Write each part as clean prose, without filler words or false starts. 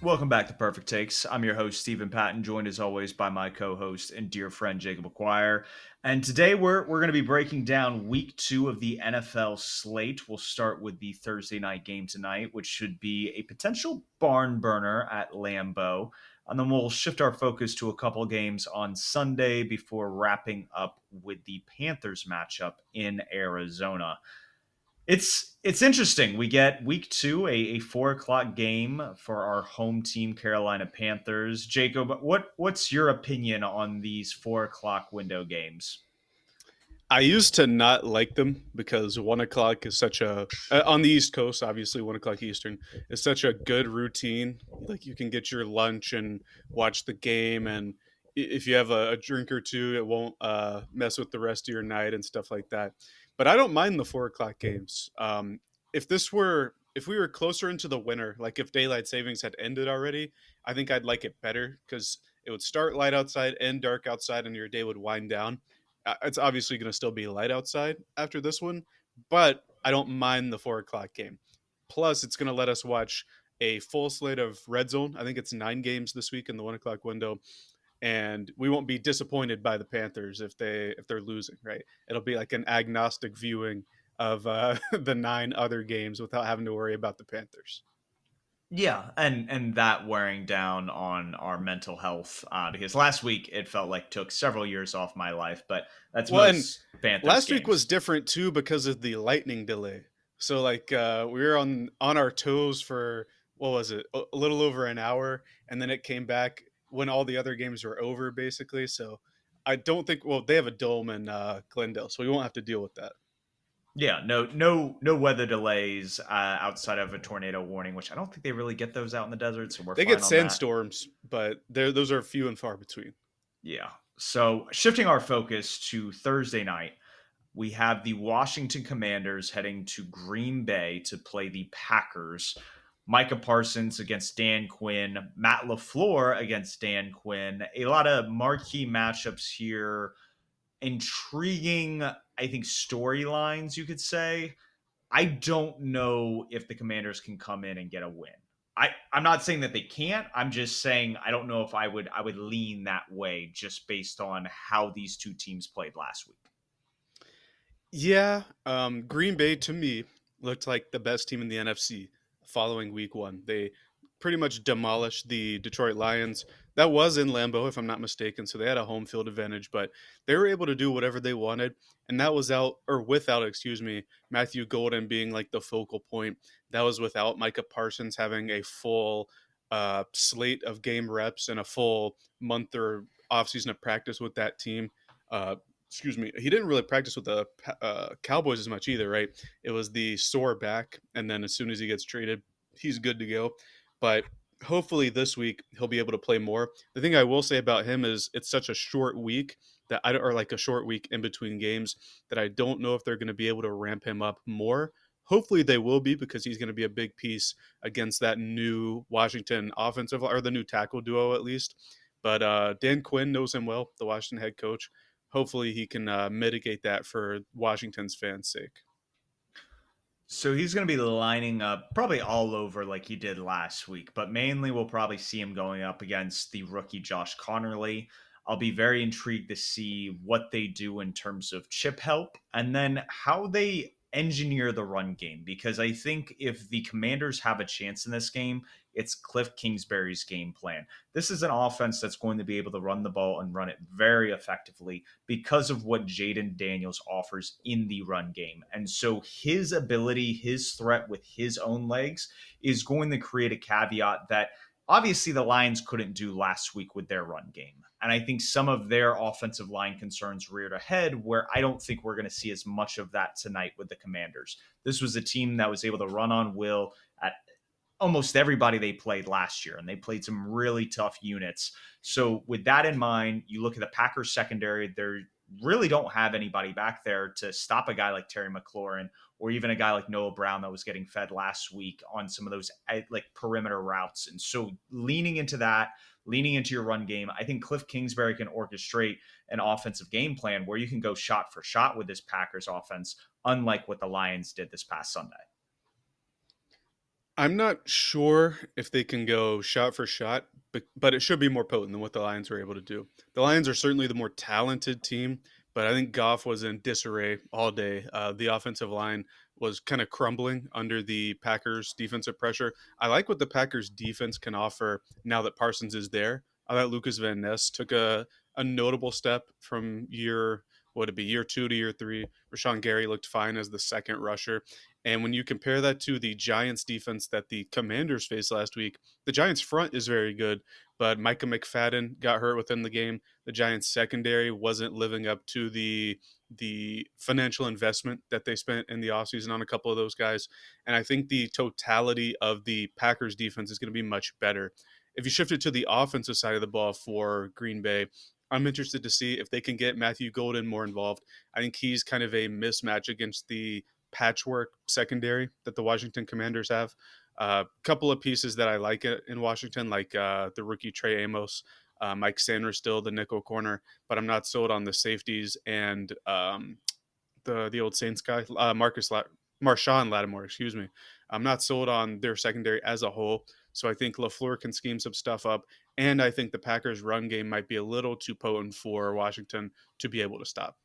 Welcome back to Perfect Takes. I'm your host, Stephen Patton, joined as always by my co-host and dear friend Jacob McGuire. And today we're going to be breaking down week 2 of the NFL slate. We'll start with the Thursday night game tonight, which should be a potential barn burner at Lambeau. And then we'll shift our focus to a couple games on Sunday before wrapping up with the Panthers matchup in Arizona. It's interesting. We get week 2, a 4 o'clock game for our home team, Carolina Panthers. Jacob, what's your opinion on these 4 o'clock window games? I used to not like them because 1 o'clock is such a on the East Coast. Obviously, 1 o'clock Eastern is such a good routine. Like you can get your lunch and watch the game, and if you have a drink or two, it won't mess with the rest of your night and stuff like that. But I don't mind the 4 o'clock games. If we were closer into the winter, like if daylight savings had ended already, I think I'd like it better because it would start light outside, end dark outside, and your day would wind down. It's obviously going to still be light outside after this one, but I don't mind the 4 o'clock game. Plus, it's going to let us watch a full slate of red zone. I think it's 9 games this week in the 1 o'clock window, and we won't be disappointed by the Panthers if they're losing. Right? It'll be like an agnostic viewing of the 9 other games without having to worry about the Panthers. Yeah, and that wearing down on our mental health because last week it felt like took several years off my life, but that's Well, and most Panthers last week was games. different too because of the lightning delay. So like we were on our toes for what was it? A little over an hour, and then it came back when all the other games were over basically. So I don't think well they have a dome in Glendale, so we won't have to deal with that. Yeah, no weather delays outside of a tornado warning, which I don't think they really get those out in the desert, so we're They get fine on that. sandstorms, but those are few and far between. Yeah. So shifting our focus to Thursday night, we have the Washington Commanders heading to Green Bay to play the Packers. Micah Parsons against Dan Quinn, Matt LaFleur against Dan Quinn. A lot of marquee matchups here. Intriguing, I think, storylines, you could say. I don't know if the Commanders can come in and get a win. I'm not saying that they can't. I'm just saying I don't know if I would lean that way just based on how these two teams played last week. Yeah, Green Bay to me looked like the best team in the NFC following Week One. They pretty much demolished the Detroit Lions. That was in Lambeau, if I'm not mistaken, so they had a home field advantage. But they were able to do whatever they wanted, and that was out or without, excuse me, Matthew Golden being like the focal point. That was without Micah Parsons having a full slate of game reps and a full month or offseason of practice with that team. Excuse me, he didn't really practice with the Cowboys as much either, right? It was the sore back, and then as soon as he gets traded, he's good to go. But hopefully this week he'll be able to play more. The thing I will say about him is it's such a short week that I don't, or like a short week in between games that I don't know if they're going to be able to ramp him up more. Hopefully they will be because he's going to be a big piece against that new Washington offensive or the new tackle duo at least. But Dan Quinn knows him well, the Washington head coach. Hopefully he can mitigate that for Washington's fans' sake. So he's going to be lining up probably all over like he did last week, but mainly we'll probably see him going up against the rookie Josh Connerly. I'll be very intrigued to see what they do in terms of chip help and then how they engineer the run game. Because I think if the Commanders have a chance in this game, it's Cliff Kingsbury's game plan. This is an offense that's going to be able to run the ball and run it very effectively because of what Jaden Daniels offers in the run game. And so his ability, his threat with his own legs is going to create a caveat that obviously the Lions couldn't do last week with their run game. And I think some of their offensive line concerns reared ahead where I don't think we're going to see as much of that tonight with the Commanders. This was a team that was able to run on will at almost everybody they played last year, and they played some really tough units. So, with that in mind, you look at the Packers secondary, they really don't have anybody back there to stop a guy like Terry McLaurin or even a guy like Noah Brown that was getting fed last week on some of those like perimeter routes. And so, leaning into that, leaning into your run game, I think Cliff Kingsbury can orchestrate an offensive game plan where you can go shot for shot with this Packers offense, unlike what the Lions did this past Sunday. I'm not sure if they can go shot for shot, but it should be more potent than what the Lions were able to do. The Lions are certainly the more talented team, but I think Goff was in disarray all day. The offensive line was kind of crumbling under the Packers' defensive pressure. I like what the Packers' defense can offer now that Parsons is there. I thought Lucas Van Ness took a notable step from would it be year 2 to year 3. Rashawn Gary looked fine as the second rusher. And when you compare that to the Giants defense that the Commanders faced last week, the Giants front is very good, but Micah McFadden got hurt within the game. The Giants secondary wasn't living up to the financial investment that they spent in the offseason on a couple of those guys. And I think the totality of the Packers defense is going to be much better. If you shift it to the offensive side of the ball for Green Bay, I'm interested to see if they can get Matthew Golden more involved. I think he's kind of a mismatch against the patchwork secondary that the Washington Commanders have. A couple of pieces that I like in Washington, like the rookie Trey Amos, Mike Sanders, still the nickel corner, but I'm not sold on the safeties and the old Saints guy, Marshawn Lattimore. Excuse me. I'm not sold on their secondary as a whole. So I think LaFleur can scheme some stuff up, and I think the Packers' run game might be a little too potent for Washington to be able to stop.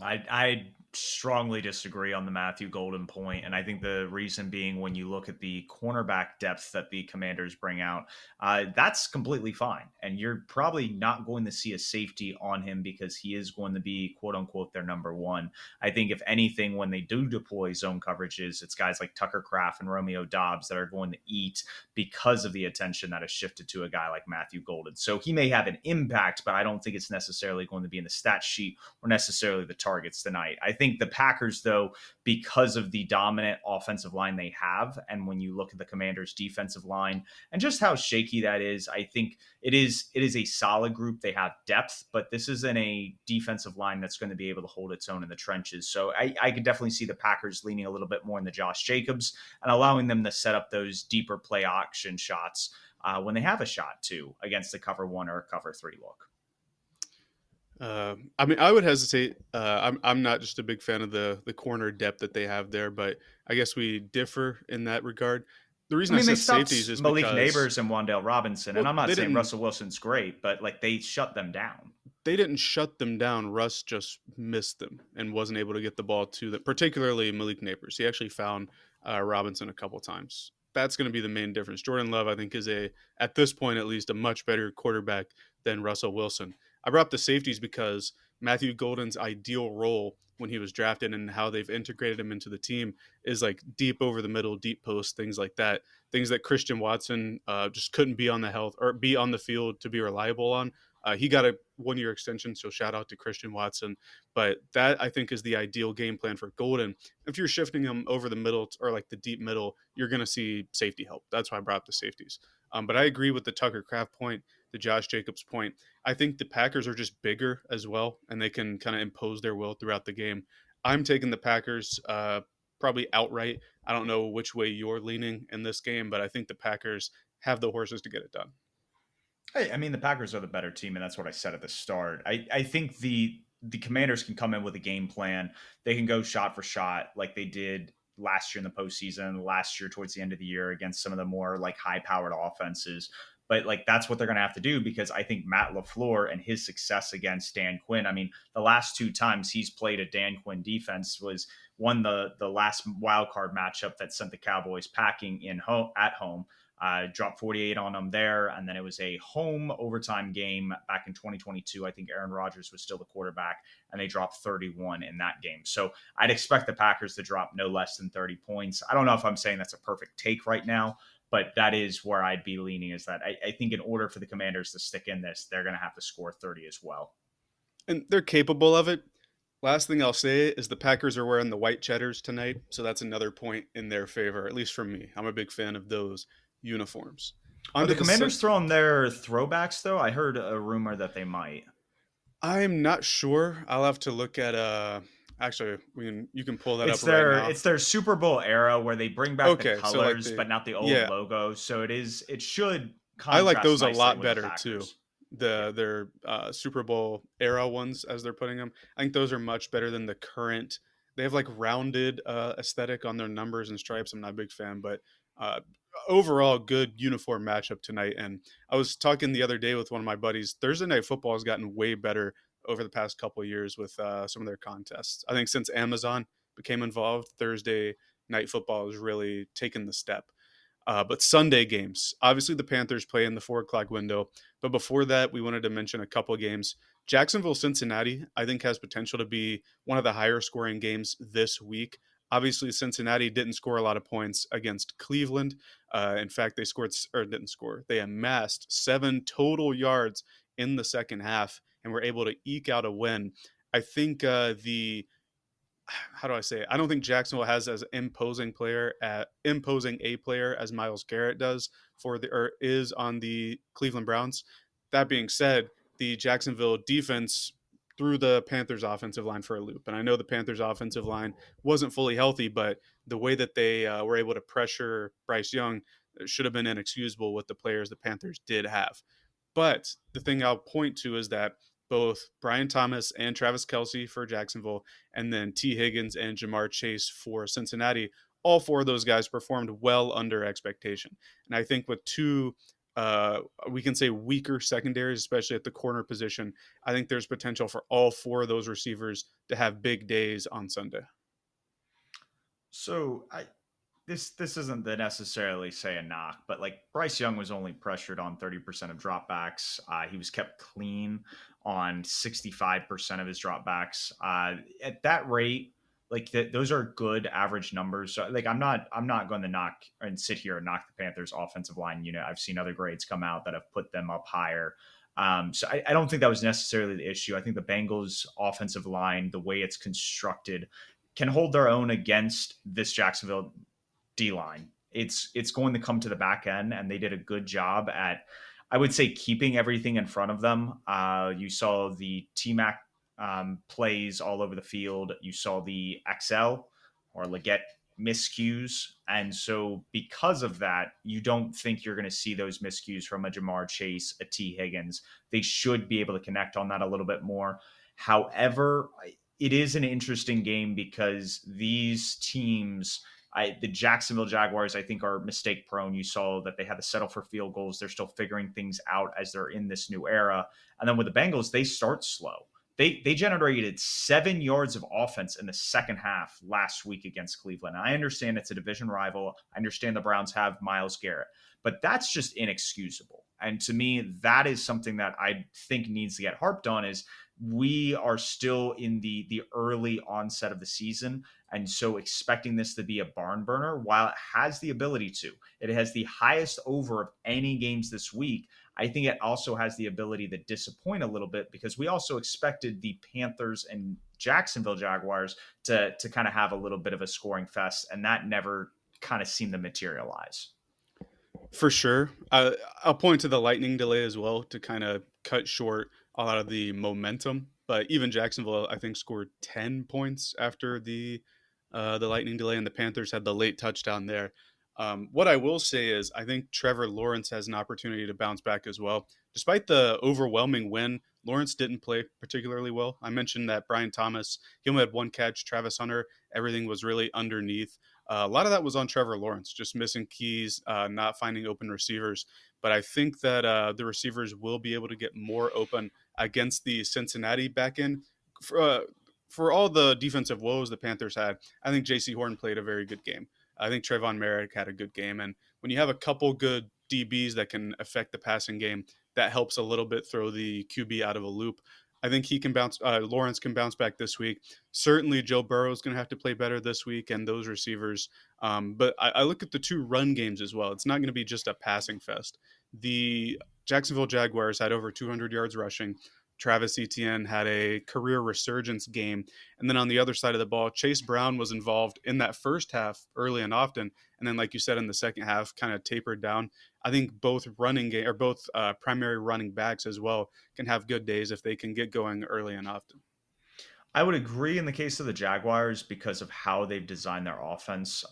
I strongly disagree on the Matthew Golden point, and I think the reason being when you look at the cornerback depth that the Commanders bring out, that's completely fine, and you're probably not going to see a safety on him because he is going to be quote unquote their number one. I think if anything, when they do deploy zone coverages, it's guys like Tucker Kraft and Romeo Dobbs that are going to eat because of the attention that is shifted to a guy like Matthew Golden. So he may have an impact, but I don't think it's necessarily going to be in the stat sheet or necessarily the targets tonight. I think the Packers, though, because of the dominant offensive line they have, and when you look at the Commanders' defensive line and just how shaky that is, I think it is a solid group. They have depth, but this isn't a defensive line that's going to be able to hold its own in the trenches. So I could definitely see the Packers leaning a little bit more in the Josh Jacobs and allowing them to set up those deeper play action shots when they have a shot to against the cover one or cover three look. I mean, I would hesitate. I'm not just a big fan of the corner depth that they have there, but I guess we differ in that regard. The I reason I mean, they said safeties stopped is Malik because Neighbors and Wandale Robinson, and well, I'm not saying Russell Wilson's great, but like they shut them down. they didn't shut them down. Russ just missed them and wasn't able to get the ball to them, particularly Malik Neighbors. He actually found Robinson a couple times. That's going to be the main difference. Jordan Love, I think, is at this point at least, a much better quarterback than Russell Wilson. I brought up the safeties because Matthew Golden's ideal role when he was drafted and how they've integrated him into the team is like deep over the middle, deep post, things like that. Things that Christian Watson just couldn't be on the health or be on the field to be reliable on. He got a 1 year extension, so shout out to Christian Watson. But that I think is the ideal game plan for Golden. If you're shifting him over the middle or like the deep middle, you're going to see safety help. That's why I brought up the safeties. But I agree with the Tucker Craft point, the Josh Jacobs point. I think the Packers are just bigger as well, and they can kind of impose their will throughout the game. I'm taking the Packers probably outright. I don't know which way you're leaning in this game, but I think the Packers have the horses to get it done. Hey, I mean, the Packers are the better team, and that's what I said at the start. I think the Commanders can come in with a game plan. They can go shot for shot like they did last year in the postseason, last year towards the end of the year against some of the more like high powered offenses. But like that's what they're going to have to do because I think Matt LaFleur and his success against Dan Quinn. I mean, the last two times he's played a Dan Quinn defense was one the last wild card matchup that sent the Cowboys packing in home at home. Dropped 48 on them there. And then it was a home overtime game back in 2022. I think Aaron Rodgers was still the quarterback, and they dropped 31 in that game. So I'd expect the Packers to drop no less than 30 points. I don't know if I'm saying that's a perfect take right now, but that is where I'd be leaning is that I think in order for the Commanders to stick in this, they're going to have to score 30 as well. And they're capable of it. Last thing I'll say is the Packers are wearing the white cheddars tonight, so that's another point in their favor, at least for me. I'm a big fan of those uniforms. Are Onto the the set. Commanders throwing their throwbacks, though? I heard a rumor that they might. I'm not sure. I'll have to look at actually you can pull that up It's right their now. it's their Super Bowl era where they bring back the Okay, so like colors the but not the old yeah, logo. So it should I like contrast those a nicely lot with the better too. Packers. Yeah. Their Super Bowl era ones, as they're putting them, I think those are much better than the current. They have like rounded aesthetic on their numbers and stripes. I'm not a big fan, but Uh, Overall, good uniform matchup tonight. And I was talking the other day with one of my buddies. Thursday night football has gotten way better over the past couple of years with some of their contests. I think since Amazon became involved, Thursday night football has really taken the step. But Sunday games, obviously the Panthers play in the 4 o'clock window. But before that, we wanted to mention a couple of games. Jacksonville, Cincinnati, I think has potential to be one of the higher scoring games this week. Obviously, Cincinnati didn't score a lot of points against Cleveland. In fact, they scored or didn't score. They amassed 7 total yards in the second half and were able to eke out a win. I think the how do I say it? I don't think Jacksonville has as imposing a player as Miles Garrett does for the or is on the Cleveland Browns. That being said, the Jacksonville defense threw the Panthers offensive line for a loop. And I know the Panthers offensive line wasn't fully healthy, but the way that they were able to pressure Bryce Young should have been inexcusable with the players the Panthers did have. But the thing I'll point to is that both Brian Thomas and Travis Kelsey for Jacksonville, and then T. Higgins and Jamar Chase for Cincinnati, all four of those guys performed well under expectation. And I think with two, we can say weaker secondaries, especially at the corner position, I think there's potential for all four of those receivers to have big days on Sunday. So this isn't the necessarily say a knock, but like Bryce Young was only pressured on 30% of dropbacks. He was kept clean on 65% of his dropbacks. At that rate, like those are good average numbers. So, like I'm not going to knock and sit here and knock the Panthers offensive line unit. I've seen other grades come out that have put them up higher. So I don't think that was necessarily the issue. I think the Bengals offensive line, the way it's constructed, can hold their own against this Jacksonville D line. It's going to come to the back end, and they did a good job at, I would say, keeping everything in front of them. You saw the T Mac plays all over the field. You saw the XL or Leggett miscues, and so because of that, you don't think you're going to see those miscues from a Jamar Chase, a T Higgins. They should be able to connect on that a little bit more. However, it is an interesting game because these teams, the Jacksonville Jaguars, I think, are mistake prone. You saw that they had to settle for field goals. They're still figuring things out as they're in this new era. And then with the Bengals, they start slow. They generated 7 yards of offense in the second half last week against Cleveland. I understand it's a division rival. I understand the Browns have Myles Garrett, but that's just inexcusable. And to me, that is something that I think needs to get harped on. Is we are still in the early onset of the season, and so expecting this to be a barn burner, while it has the ability to, it has the highest over of any games this week. I think it also has the ability to disappoint a little bit because we also expected the Panthers and Jacksonville Jaguars to kind of have a little bit of a scoring fest, and that never kind of seemed to materialize. For sure. I'll point to the lightning delay as well to kind of cut short a lot of the momentum. But even Jacksonville, I think, scored 10 points after the lightning delay, and the Panthers had the late touchdown there. What I will say is, I think Trevor Lawrence has an opportunity to bounce back as well. Despite the overwhelming win, Lawrence didn't play particularly well. I mentioned that Brian Thomas, he only had one catch. Travis Hunter, everything was really underneath. A lot of that was on Trevor Lawrence, just missing keys, not finding open receivers. But I think that the receivers will be able to get more open against the Cincinnati back end. For all the defensive woes the Panthers had, I think J.C. Horn played a very good game. I think Trayvon Merrick had a good game. And when you have a couple good DBs that can affect the passing game, that helps a little bit throw the QB out of a loop. I think he can bounce. Lawrence can bounce back this week. Certainly, Joe Burrow is going to have to play better this week, and those receivers. But I look at the two run games as well. It's not going to be just a passing fest. The Jacksonville Jaguars had over 200 yards rushing. Travis Etienne had a career resurgence game. And then on the other side of the ball, Chase Brown was involved in that first half early and often. And then, like you said, in the second half, kind of tapered down. I think both running game or both primary running backs as well can have good days if they can get going early and often. I would agree in the case of the Jaguars because of how they've designed their offense.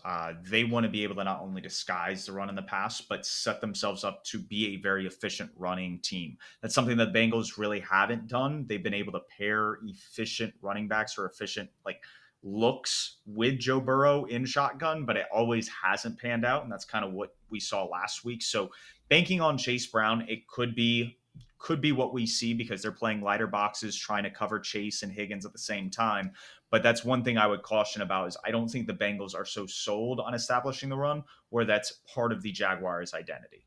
They want to be able to not only disguise the run in the pass, but set themselves up to be a very efficient running team. That's something that Bengals really haven't done. They've been able to pair efficient running backs or efficient, like looks with Joe Burrow in shotgun, but it always hasn't panned out. And that's kind of what we saw last week. So banking on Chase Brown, it could be what we see because they're playing lighter boxes, trying to cover Chase and Higgins at the same time. But that's one thing I would caution about is I don't think the Bengals are so sold on establishing the run where that's part of the Jaguars' identity.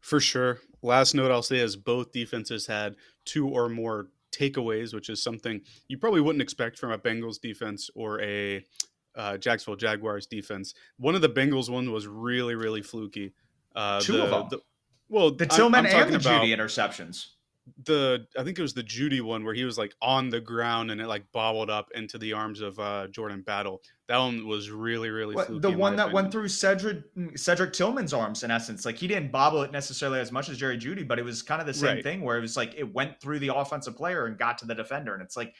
For sure. Last note I'll say is both defenses had two or more takeaways, which is something you probably wouldn't expect from a Bengals defense or a Jacksonville Jaguars defense. One of the Bengals one was really, really fluky. Uh, Two of the them, the well, the I'm Tillman I'm and talking the Judy about interceptions. I think it was the Judy one where he was like on the ground and it like bobbled up into the arms of Jordan Battle. That one was really, really What the fluky in my one that went opinion. through Cedric Tillman's arms in essence, like he didn't bobble it necessarily as much as Jerry Judy, but it was kind of the same Right. thing where it was like it went through the offensive player and got to the defender, and it's like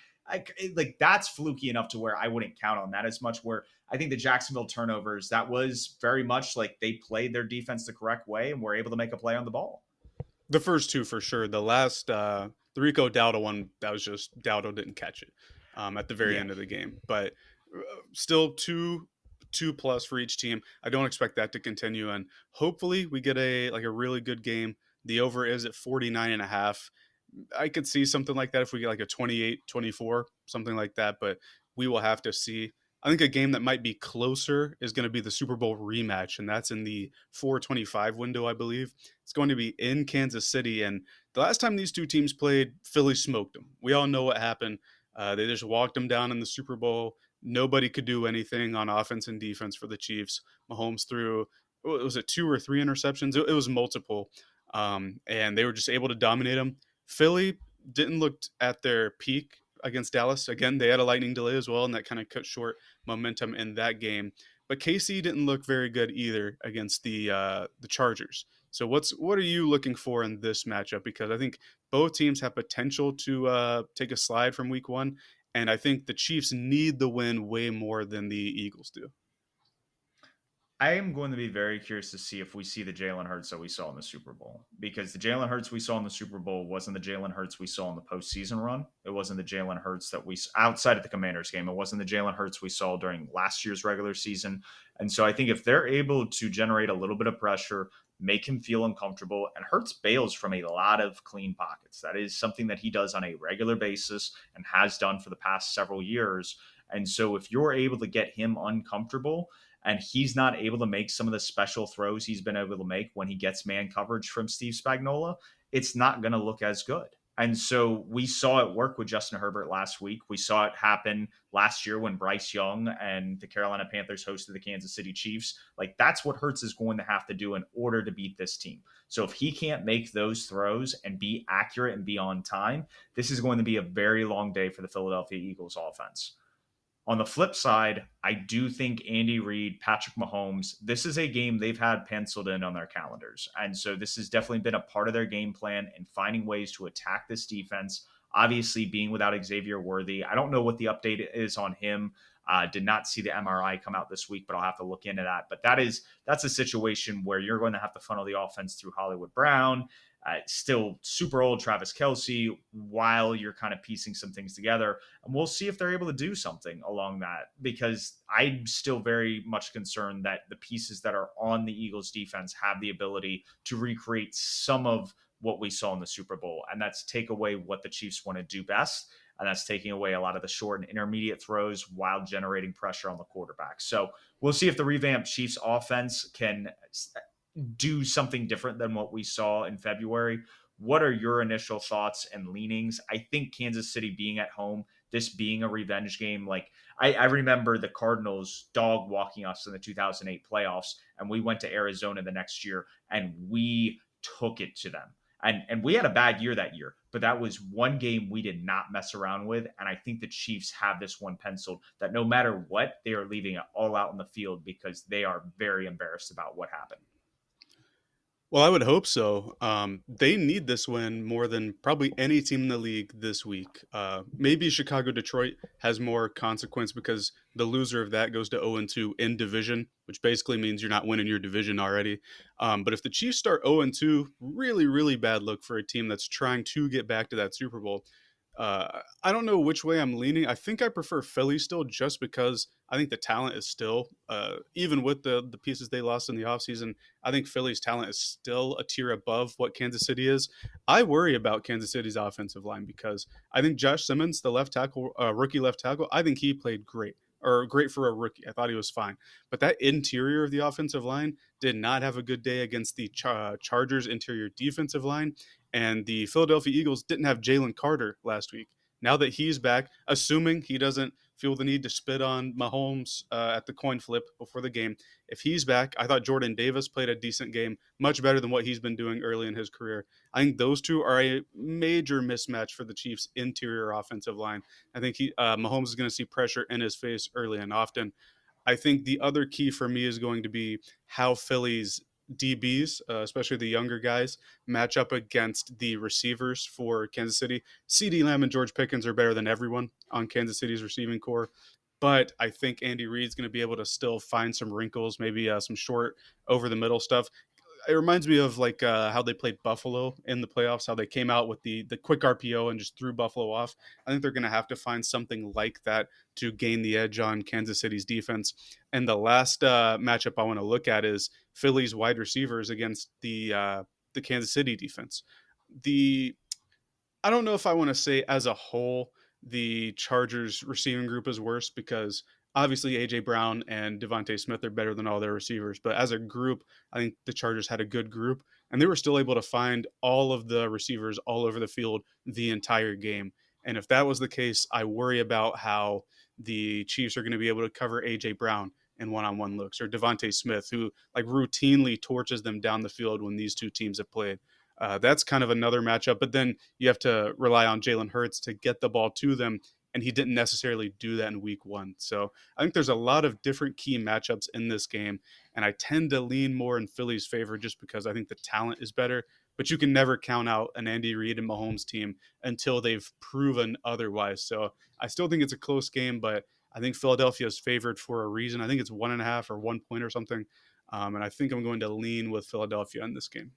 that's fluky enough to where I wouldn't count on that as much. Where I think the Jacksonville turnovers that was very much like they played their defense the correct way and were able to make a play on the ball. The first two for sure. The last, the Rico Dowdle one, that was just Dowdle didn't catch it at the very Yeah, end of the game. But still two plus for each team. I don't expect that to continue, and hopefully we get a really good game. The over is at 49 and a half. I could see something like that if we get like a 28-24, something like that, but we will have to see. I think a game that might be closer is going to be the Super Bowl rematch, and that's in the 425 window, I believe. It's going to be in Kansas City, and the last time these two teams played, Philly smoked them. We all know what happened. They just walked them down in the Super Bowl. Nobody could do anything on offense and defense for the Chiefs. Mahomes threw, was it two or three interceptions? It was multiple, and they were just able to dominate them. Philly didn't look at their peak against Dallas. Again, they had a lightning delay as well, and that kind of cut short momentum in that game. But KC didn't look very good either against the Chargers. So what are you looking for in this matchup? Because I think both teams have potential to take a slide from Week 1, and I think the Chiefs need the win way more than the Eagles do. I am going to be very curious to see if we see the Jalen Hurts that we saw in the Super Bowl because the Jalen Hurts we saw in the Super Bowl wasn't the Jalen Hurts we saw in the postseason run. It wasn't the Jalen Hurts that we outside of the Commanders game. It wasn't the Jalen Hurts we saw during last year's regular season. And so I think if they're able to generate a little bit of pressure, make him feel uncomfortable, and Hurts bails from a lot of clean pockets. That is something that he does on a regular basis and has done for the past several years. And so if you're able to get him uncomfortable, and he's not able to make some of the special throws he's been able to make when he gets man coverage from Steve Spagnuolo, it's not going to look as good. And so we saw it work with Justin Herbert last week. We saw it happen last year when Bryce Young and the Carolina Panthers hosted the Kansas City Chiefs. Like that's what Hurts is going to have to do in order to beat this team. So if he can't make those throws and be accurate and be on time, this is going to be a very long day for the Philadelphia Eagles offense. On the flip side, I do think Andy Reid, Patrick Mahomes, this is a game they've had penciled in on their calendars. And so this has definitely been a part of their game plan and finding ways to attack this defense. Obviously, being without Xavier Worthy, I don't know what the update is on him. Did not see the MRI come out this week, but I'll have to look into that. But that's a situation where you're going to have to funnel the offense through Hollywood Brown, still super old Travis Kelsey, while you're kind of piecing some things together. And we'll see if they're able to do something along that because I'm still very much concerned that the pieces that are on the Eagles defense have the ability to recreate some of what we saw in the Super Bowl. And that's take away what the Chiefs want to do best. And that's taking away a lot of the short and intermediate throws while generating pressure on the quarterback. So we'll see if the revamped Chiefs offense can do something different than what we saw in February. What are your initial thoughts and leanings? I think Kansas City being at home, this being a revenge game, like I remember the Cardinals dog walking us in the 2008 playoffs, and we went to Arizona the next year and we took it to them. And we had a bad year that year, but that was one game we did not mess around with. And I think the Chiefs have this one penciled that no matter what, they are leaving it all out in the field because they are very embarrassed about what happened. Well, I would hope so. They need this win more than probably any team in the league this week. Maybe Chicago Detroit has more consequence because the loser of that goes to 0-2 in division, which basically means you're not winning your division already. But if the Chiefs start 0-2, really, really bad look for a team that's trying to get back to that Super Bowl. I don't know which way I'm leaning. I think I prefer Philly still, just because I think the talent is still, even with the pieces they lost in the offseason, I think Philly's talent is still a tier above what Kansas City is. I worry about Kansas City's offensive line because I think Josh Simmons, the left tackle, rookie left tackle, I think he played great, or great for a rookie. I thought he was fine. But that interior of the offensive line did not have a good day against the Chargers' interior defensive line. And the Philadelphia Eagles didn't have Jalen Carter last week. Now that he's back, assuming he doesn't feel the need to spit on Mahomes at the coin flip before the game, if he's back, I thought Jordan Davis played a decent game, much better than what he's been doing early in his career. I think those two are a major mismatch for the Chiefs' interior offensive line. I think Mahomes is going to see pressure in his face early and often. I think the other key for me is going to be how Philly's DBs, especially the younger guys, match up against the receivers for Kansas City. CD Lamb and George Pickens are better than everyone on Kansas City's receiving core. But I think Andy Reid's going to be able to still find some wrinkles, maybe some short over the middle stuff. It reminds me of like how they played Buffalo in the playoffs, how they came out with the quick RPO and just threw Buffalo off. I think they're going to have to find something like that to gain the edge on Kansas City's defense. And the last matchup I want to look at is Philly's wide receivers against the Kansas City defense. The I don't know if I want to say as a whole the Chargers receiving group is worse, because obviously AJ Brown and Devontae Smith are better than all their receivers. But as a group, I think the Chargers had a good group, and they were still able to find all of the receivers all over the field the entire game. And if that was the case, I worry about how the Chiefs are going to be able to cover AJ Brown in one-on-one looks, or Devontae Smith, who like routinely torches them down the field when these two teams have played. That's kind of another matchup. But then you have to rely on Jalen Hurts to get the ball to them, and he didn't necessarily do that in week one. So I think there's a lot of different key matchups in this game, and I tend to lean more in Philly's favor just because I think the talent is better. But you can never count out an Andy Reid and Mahomes team until they've proven otherwise. So I still think it's a close game, but I think Philadelphia is favored for a reason. I think it's 1.5 or 1 point or something. And I think I'm going to lean with Philadelphia in this game.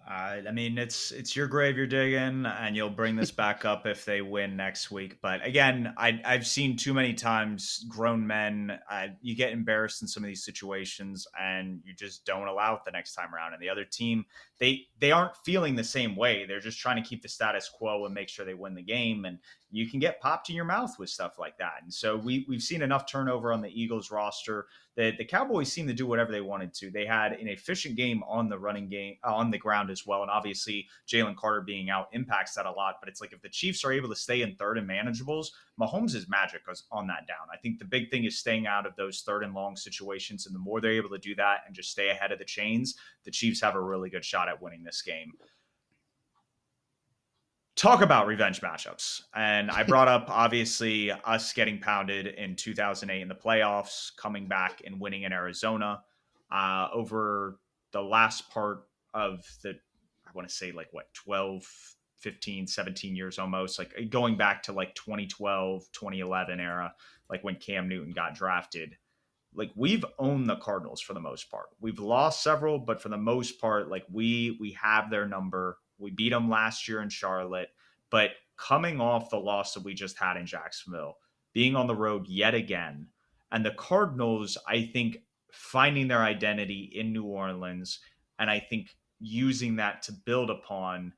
I mean, it's your grave you're digging, and you'll bring this back up if they win next week. But again, I've seen too many times grown men. You get embarrassed in some of these situations, and you just don't allow it the next time around. And the other team, they aren't feeling the same way. They're just trying to keep the status quo and make sure they win the game. And you can get popped in your mouth with stuff like that. And so we've seen enough turnover on the Eagles roster. The Cowboys seem to do whatever they wanted to. They had an efficient game on the running game, on the ground as well. And obviously, Jalen Carter being out impacts that a lot. But it's like if the Chiefs are able to stay in third and manageables, Mahomes' magic goes on that down. I think the big thing is staying out of those third and long situations. And the more they're able to do that and just stay ahead of the chains, the Chiefs have a really good shot at winning this game. Talk about revenge matchups. And I brought up obviously us getting pounded in 2008 in the playoffs, coming back and winning in Arizona over the last part of I want to say like what, 12, 15, 17 years almost, like going back to like 2012, 2011 era, like when Cam Newton got drafted. Like we've owned the Cardinals for the most part. We've lost several, but for the most part, like we have their number. We beat them last year in Charlotte, but coming off the loss that we just had in Jacksonville, being on the road yet again, and the Cardinals, I think finding their identity in New Orleans, and I think using that to build upon.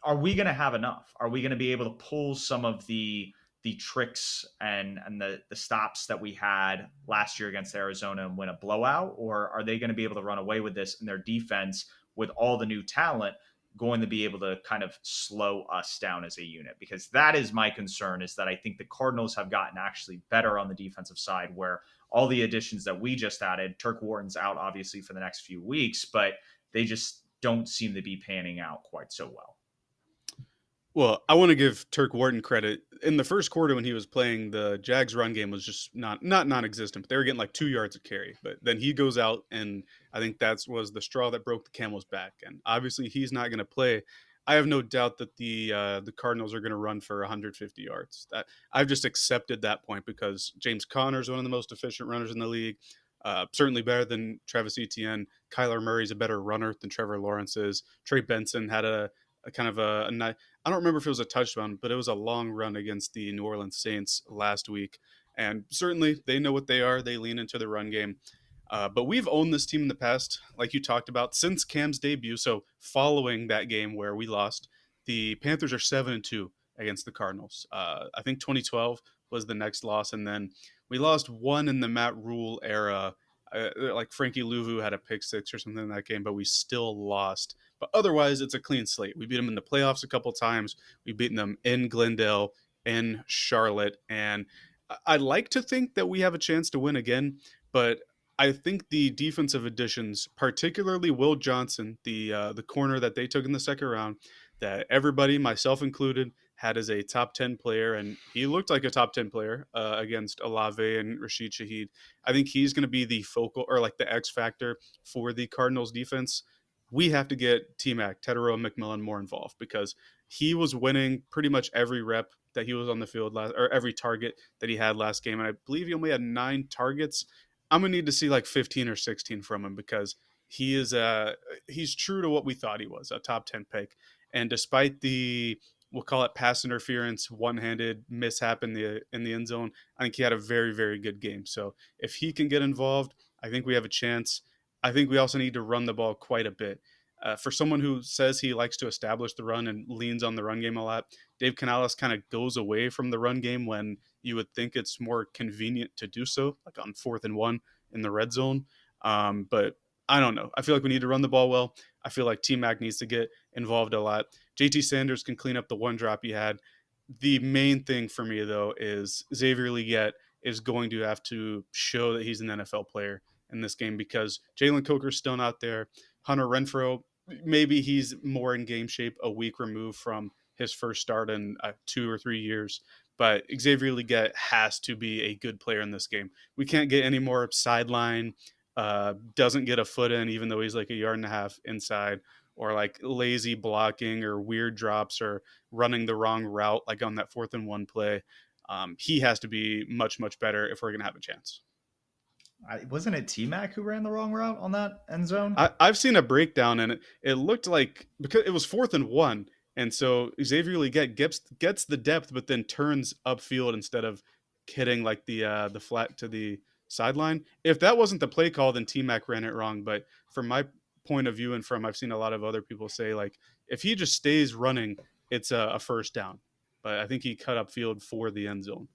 Are we going to have enough? Are we going to be able to pull some of the tricks and the stops that we had last year against Arizona and win a blowout, or are they going to be able to run away with this, and their defense with all the new talent going to be able to kind of slow us down as a unit? Because that is my concern, is that I think the Cardinals have gotten actually better on the defensive side, where all the additions that we just added, Turk Wharton's out obviously for the next few weeks, but they just don't seem to be panning out quite so well. Well, I want to give Turk Wharton credit. In the first quarter when he was playing, the Jags run game was just not non-existent. But they were getting like 2 yards of carry. But then he goes out, and I think that was the straw that broke the camel's back. And obviously, he's not going to play. I have no doubt that the Cardinals are going to run for 150 yards. That I've just accepted that point, because James Conner is one of the most efficient runners in the league. Certainly better than Travis Etienne. Kyler Murray's a better runner than Trevor Lawrence is. Trey Benson had a kind of I don't remember if it was a touchdown, but it was a long run against the New Orleans Saints last week. And certainly they know what they are. They lean into the run game. But we've owned this team in the past, like you talked about, since Cam's debut. So following that game where we lost, the Panthers are 7-2 against the Cardinals. I think 2012 was the next loss, and then we lost one in the Matt Rule era. Like Frankie Louvu had a pick six or something in that game, but we still lost. But otherwise, it's a clean slate. We beat them in the playoffs a couple times. We've beaten them in Glendale, in Charlotte, and I'd like to think that we have a chance to win again. But I think the defensive additions, particularly Will Johnson, the corner that they took in the second round, that everybody, myself included, had as a top 10 player, and he looked like a top 10 player against Olave and Rashid Shaheed. I think he's going to be the focal or like the X factor for the Cardinals defense. We have to get T-Mac, Tedero, McMillan more involved because he was winning pretty much every rep that he was on the field last, or every target that he had last game. And I believe he only had 9 targets. I'm gonna need to see like 15 or 16 from him because he's true to what we thought he was, a top 10 pick. And despite the we'll call it pass interference, one-handed mishap in the end zone, I think he had a very very good game. So if he can get involved, I think we have a chance. I think we also need to run the ball quite a bit. For someone who says he likes to establish the run and leans on the run game a lot, Dave Canales kind of goes away from the run game when you would think it's more convenient to do so, like on 4th and 1 in the red zone. But I don't know. I feel like we need to run the ball well. I feel like T Mac needs to get involved a lot. JT Sanders can clean up the one drop he had. The main thing for me, though, is Xavier Leggett is going to have to show that he's an NFL player in this game because Jalen Coker's still not there. Hunter Renfro, maybe he's more in game shape a week removed from his first start in 2 or 3 years. But Xavier Leggett has to be a good player in this game. We can't get any more sideline, doesn't get a foot in, even though he's like a yard and a half inside, or like lazy blocking or weird drops or running the wrong route, like on that 4th and 1 play. He has to be much, much better if we're going to have a chance. Wasn't it T Mac who ran the wrong route on that end zone? I've seen a breakdown and it looked like because it was 4th and 1, and so Xavier Leggett gets the depth, but then turns upfield instead of hitting like the flat to the sideline. If that wasn't the play call, then T Mac ran it wrong. But from my point of view and from I've seen a lot of other people say like if he just stays running, it's a first down. But I think he cut upfield for the end zone.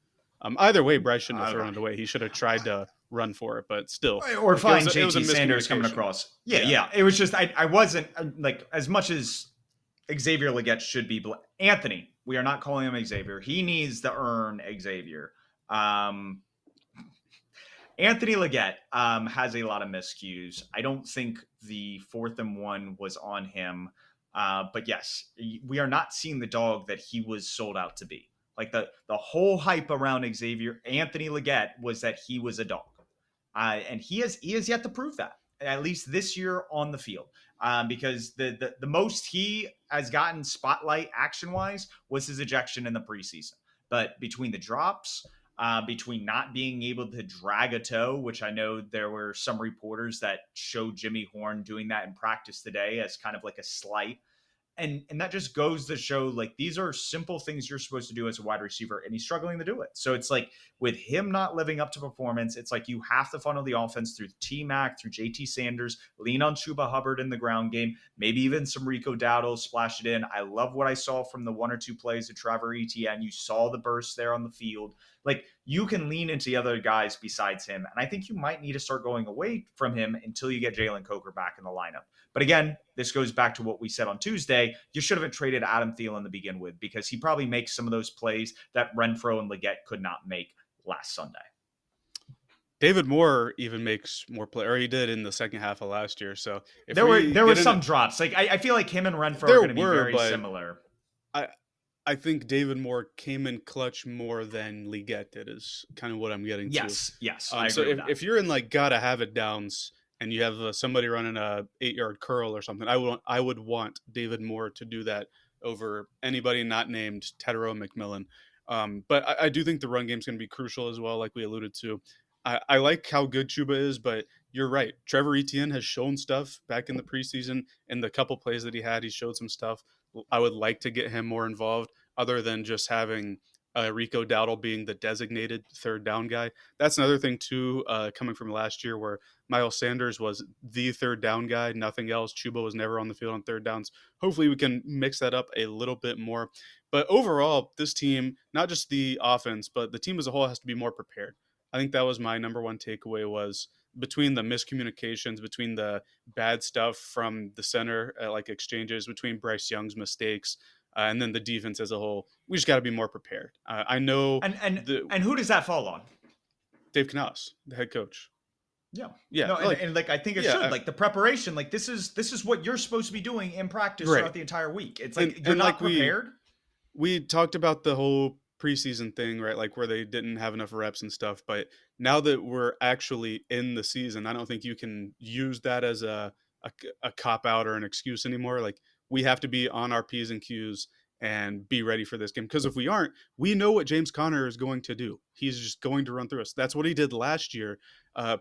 Either way, Bryce shouldn't have thrown Okay. it away. He should have tried to run for it, but still, Or like fine, it was a JT Sanders coming miscommunication. across. Yeah, Yeah. yeah. It was just I wasn't like as much as Xavier Leggett should be. Anthony, we are not calling him Xavier. He needs to earn Xavier. Um, Anthony Leggett has a lot of miscues. I don't think the 4th and 1 was on him. But yes, we are not seeing the dog that he was sold out to be. Like the whole hype around Xavier Anthony Leggett was that he was a dog, and he has yet to prove that at least this year on the field. Because the most he has gotten spotlight action wise was his ejection in the preseason. But between the drops, between not being able to drag a toe, which I know there were some reporters that showed Jimmy Horn doing that in practice today as kind of like a slight, and that just goes to show like these are simple things you're supposed to do as a wide receiver, and he's struggling to do it. So it's like with him not living up to performance, it's like you have to funnel the offense through T Mac, through JT Sanders, lean on Chuba Hubbard in the ground game, maybe even some Rico Dowdle, splash it in. I love what I saw from the 1 or 2 plays of Trevor Etienne. You saw the burst there on the field. Like you can lean into the other guys besides him, and I think you might need to start going away from him until you get Jalen Coker back in the lineup. But again, this goes back to what we said on Tuesday. You should have traded Adam Thielen to begin with because he probably makes some of those plays that Renfro and Leggett could not make last Sunday. David Moore even makes more play, or he did in the second half of last year. So if There were we there were get in, some drops. Like I feel like him and Renfro are there going to be were, very but similar. I I think David Moore came in clutch more than Leggett did. Is kind of what I'm getting to. Yes, yes, I So agree with if, that. if you're in like gotta have it downs and you have somebody running a 8 yard curl or something, I would want David Moore to do that over anybody not named Tedero McMillan. But I do think the run game is going to be crucial as well, like we alluded to. I like how good Chuba is, but you're right. Trevor Etienne has shown stuff back in the preseason. In the couple plays that he had, he showed some stuff. I would like to get him more involved, other than just having Rico Dowdle being the designated third down guy. That's another thing too, coming from last year where Miles Sanders was the third down guy, nothing else. Chuba was never on the field on third downs. Hopefully, we can mix that up a little bit more. But overall, this team, not just the offense, but the team as a whole, has to be more prepared. I think that was my number one takeaway, was between the miscommunications, between the bad stuff from the center, like exchanges, between Bryce Young's mistakes, and then the defense as a whole. We just got to be more prepared. I know And the and who does that fall on? Dave Canales, the head coach. Yeah. Yeah, No, like and like I think it yeah, should. Like the preparation, like this is what you're supposed to be doing in practice right. throughout the entire week. It's And like you're and not like prepared. we talked about the whole preseason thing, right? Like where they didn't have enough reps and stuff. But now that we're actually in the season, I don't think you can use that as a cop out or an excuse anymore. Like we have to be on our P's and Q's and be ready for this game. Because if we aren't, we know what James Conner is going to do. He's just going to run through us. That's what he did last year.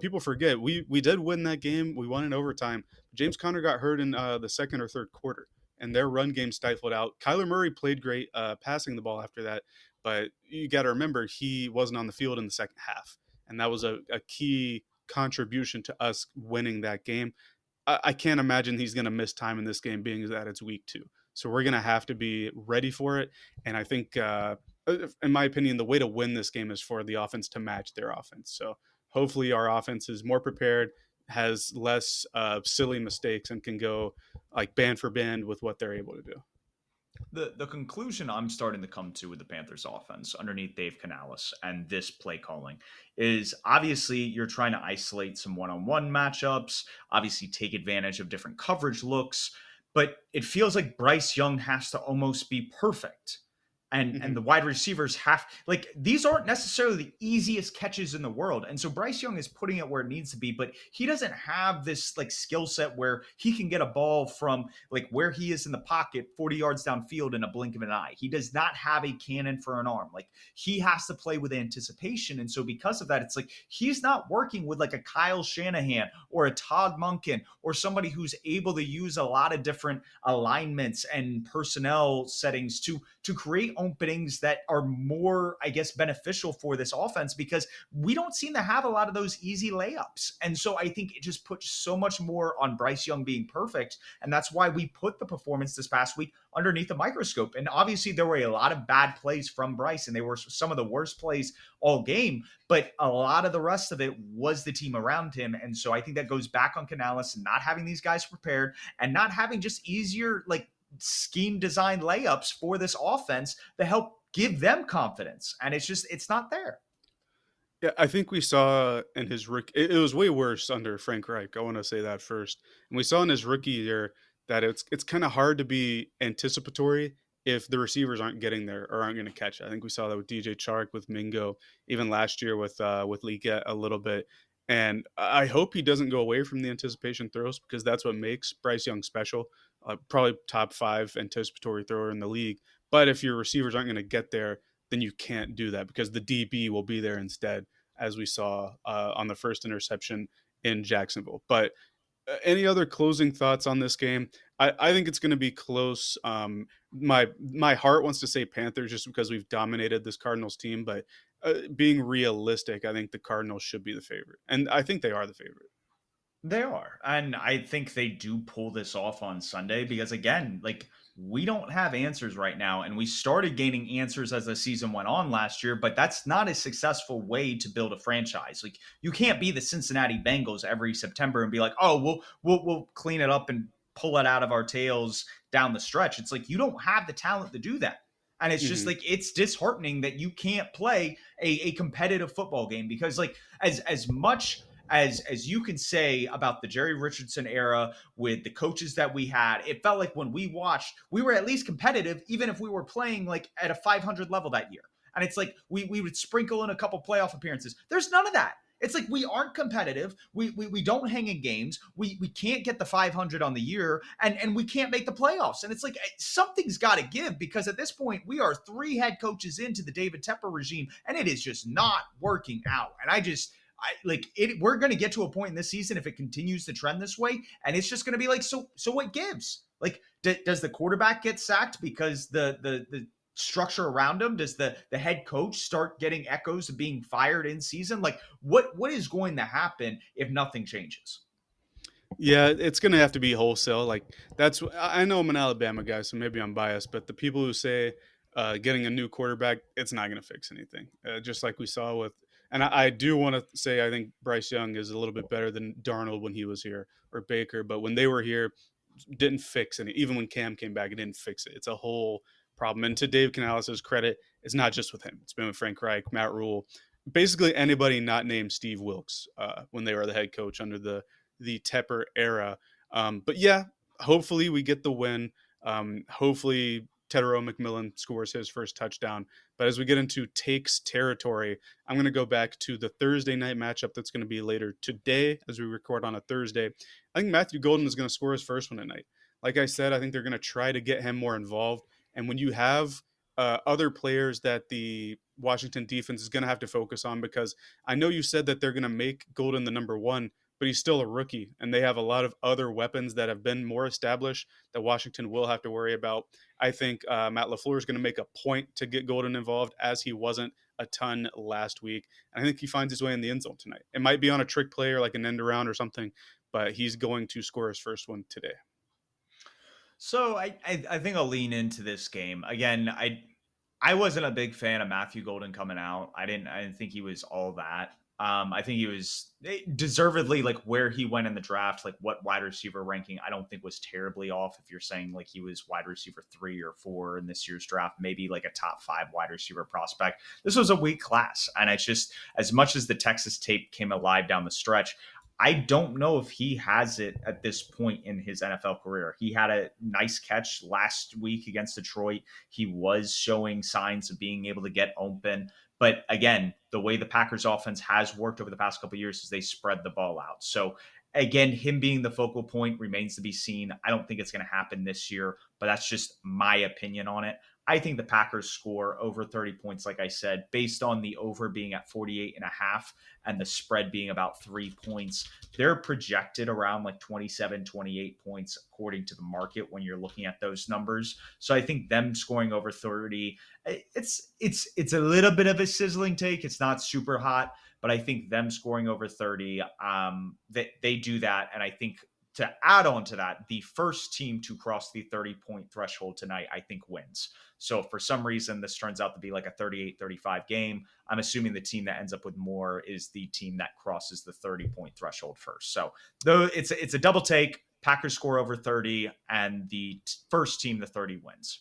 People forget we did win that game. We won in overtime. James Conner got hurt in the second or third quarter, and their run game stifled out. Kyler Murray played great passing the ball after that, but you got to remember he wasn't on the field in the second half, and that was a key contribution to us winning that game. I can't imagine he's going to miss time in this game, being that it's week 2. So we're going to have to be ready for it. And I think, in my opinion, the way to win this game is for the offense to match their offense. So hopefully our offense is more prepared, has less silly mistakes, and can go like band for band with what they're able to do. The conclusion I'm starting to come to with the Panthers offense underneath Dave Canales and this play calling is obviously you're trying to isolate some one-on-one matchups, obviously take advantage of different coverage looks, but it feels like Bryce Young has to almost be perfect. And Mm-hmm. the wide receivers have like these aren't necessarily the easiest catches in the world. And so Bryce Young is putting it where it needs to be, but he doesn't have this like skill set where he can get a ball from like where he is in the pocket 40 yards downfield in a blink of an eye. He does not have a cannon for an arm. Like he has to play with anticipation. And so because of that, it's like he's not working with like a Kyle Shanahan or a Todd Monken or somebody who's able to use a lot of different alignments and personnel settings to create openings that are more, I guess, beneficial for this offense because we don't seem to have a lot of those easy layups. And so I think it just puts so much more on Bryce Young being perfect. And that's why we put the performance this past week underneath the microscope. And obviously, there were a lot of bad plays from Bryce, and they were some of the worst plays all game. But a lot of the rest of it was the team around him. And so I think that goes back on Canales and not having these guys prepared and not having just easier, like, scheme design layups for this offense to help give them confidence. And it's not there. Yeah, I think we saw in his rookie. It was way worse under Frank Reich. I want to say that first. And we saw in his rookie year that it's kind of hard to be anticipatory if the receivers aren't getting there or aren't going to catch it. I think we saw that with DJ Chark, with Mingo, even last year with Leakett a little bit. And I hope he doesn't go away from the anticipation throws, because that's what makes Bryce Young special. Probably top 5 anticipatory thrower in the league. But if your receivers aren't going to get there, then you can't do that, because the DB will be there instead, as we saw on the first interception in Jacksonville. But any other closing thoughts on this game? I think it's going to be close. My heart wants to say Panthers just because we've dominated this Cardinals team, but being realistic, I think the Cardinals should be the favorite, and I think they are the favorite. They are. And I think they do pull this off on Sunday because, again, like we don't have answers right now. And we started gaining answers as the season went on last year, but that's not a successful way to build a franchise. Like you can't be the Cincinnati Bengals every September and be like, oh, we'll clean it up and pull it out of our tails down the stretch. It's like you don't have the talent to do that. And it's just Hmm. like it's disheartening that you can't play a competitive football game because like as much as you can say about the Jerry Richardson era with the coaches that we had, it felt like when we watched, we were at least competitive, even if we were playing like at a 500 level that year. And it's like we would sprinkle in a couple playoff appearances. There's none of that. It's like we aren't competitive. We don't hang in games. We can't get the 500 on the year, and we can't make the playoffs. And it's like something's got to give because at this point we are 3 head coaches into the David Tepper regime, and it is just not working out. And we're going to get to a point in this season if it continues to trend this way, and it's just going to be like, so what gives? Like, does the quarterback get sacked because the structure around him? Does the head coach start getting echoes of being fired in season? Like, what is going to happen if nothing changes? Yeah, it's gonna have to be wholesale. Like I know I'm an Alabama guy, so maybe I'm biased, but the people who say getting a new quarterback, it's not gonna fix anything. Just like we saw with, and I do want to say I think Bryce Young is a little bit better than Darnold when he was here or Baker, but when they were here, didn't fix any. Even when Cam came back, it didn't fix it. It's a whole problem. And to Dave Canales' credit, it's not just with him. It's been with Frank Reich, Matt Rule, basically anybody not named Steve Wilkes when they were the head coach under the Tepper era. But yeah, hopefully we get the win. Hopefully Tedero McMillan scores his first touchdown. But as we get into takes territory, I'm going to go back to the Thursday night matchup that's going to be later today as we record on a Thursday. I think Matthew Golden is going to score his first one tonight. Like I said, I think they're going to try to get him more involved. And when you have other players that the Washington defense is going to have to focus on, because I know you said that they're going to make Golden the number one, but he's still a rookie, and they have a lot of other weapons that have been more established that Washington will have to worry about. I think Matt LaFleur is going to make a point to get Golden involved, as he wasn't a ton last week. And I think he finds his way in the end zone tonight. It might be on a trick play or like an end around or something, but he's going to score his first one today. So I think I'll lean into this game again. I wasn't a big fan of Matthew Golden coming out. I didn't think he was all that. I think he was deservedly like where he went in the draft, like what wide receiver ranking. I don't think was terribly off. If you're saying like he was wide receiver 3 or 4 in this year's draft, maybe like a top 5 wide receiver prospect. This was a weak class, and it's just as much as the Texas tape came alive down the stretch. I don't know if he has it at this point in his NFL career. He had a nice catch last week against Detroit. He was showing signs of being able to get open. But again, the way the Packers offense has worked over the past couple of years is they spread the ball out. So again, him being the focal point remains to be seen. I don't think it's going to happen this year, but that's just my opinion on it. I think the Packers score over 30 points, like I said, based on the over being at 48 and a half and the spread being about 3 points. They're projected around like 27, 28 points according to the market when you're looking at those numbers. So I think them scoring over 30, it's a little bit of a sizzling take. It's not super hot, but I think them scoring over 30, they do that. And I think to add on to that, the first team to cross the 30-point threshold tonight, I think wins. So if for some reason this turns out to be like a 38-35 game, I'm assuming the team that ends up with more is the team that crosses the 30-point threshold first. So though it's a double take, Packers score over 30, and the first team to 30 wins.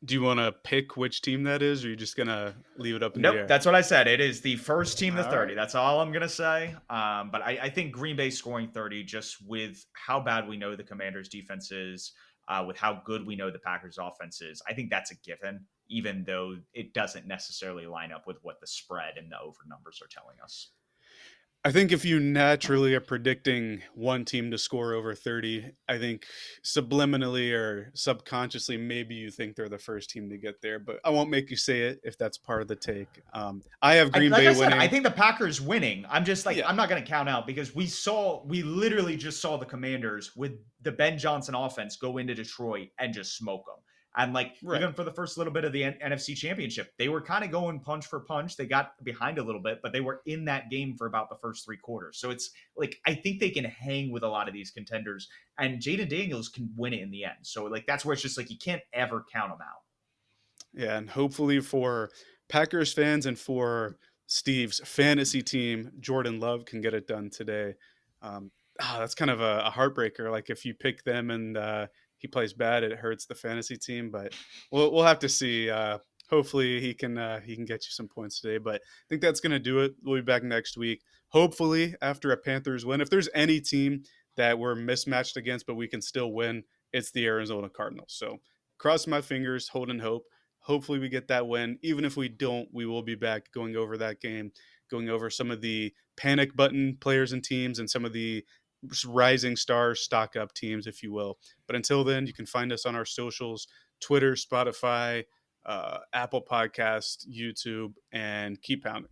Do you want to pick which team that is, or are you just going to leave it up in the Nope, air? that's what I said. It is the first team to All 30. right. That's all I'm going to say. But I think Green Bay scoring 30 just with how bad we know the Commanders' defense is, with how good we know the Packers' offense is. I think that's a given, even though it doesn't necessarily line up with what the spread and the over numbers are telling us. I think if you naturally are predicting one team to score over 30, I think subliminally or subconsciously, maybe you think they're the first team to get there, but I won't make you say it if that's part of the take. I have Green Like Bay I said, I winning. think the Packers winning. I'm just like, Yeah, I'm not going to count out because we literally just saw the Commanders with the Ben Johnson offense go into Detroit and just smoke them. And like, right. even for the first little bit of the NFC Championship, they were kind of going punch for punch. They got behind a little bit, but they were in that game for about the first 3 quarters. So it's like, I think they can hang with a lot of these contenders, and Jaden Daniels can win it in the end. So like, that's where it's just like, you can't ever count them out. Yeah, and hopefully for Packers fans and for Steve's fantasy team, Jordan Love can get it done today. That's kind of a heartbreaker. Like if you pick them and he plays bad, it hurts the fantasy team. But we'll have to see. Hopefully he can get you some points today. But I think that's gonna do it. We'll be back next week. Hopefully after a Panthers win. If there's any team that we're mismatched against, but we can still win, it's the Arizona Cardinals. So cross my fingers, holding hope. Hopefully we get that win. Even if we don't, we will be back going over that game, going over some of the panic button players and teams and some of the rising stars, stock up teams, if you will. But until then, you can find us on our socials: Twitter, Spotify, Apple Podcast, YouTube, and keep pounding.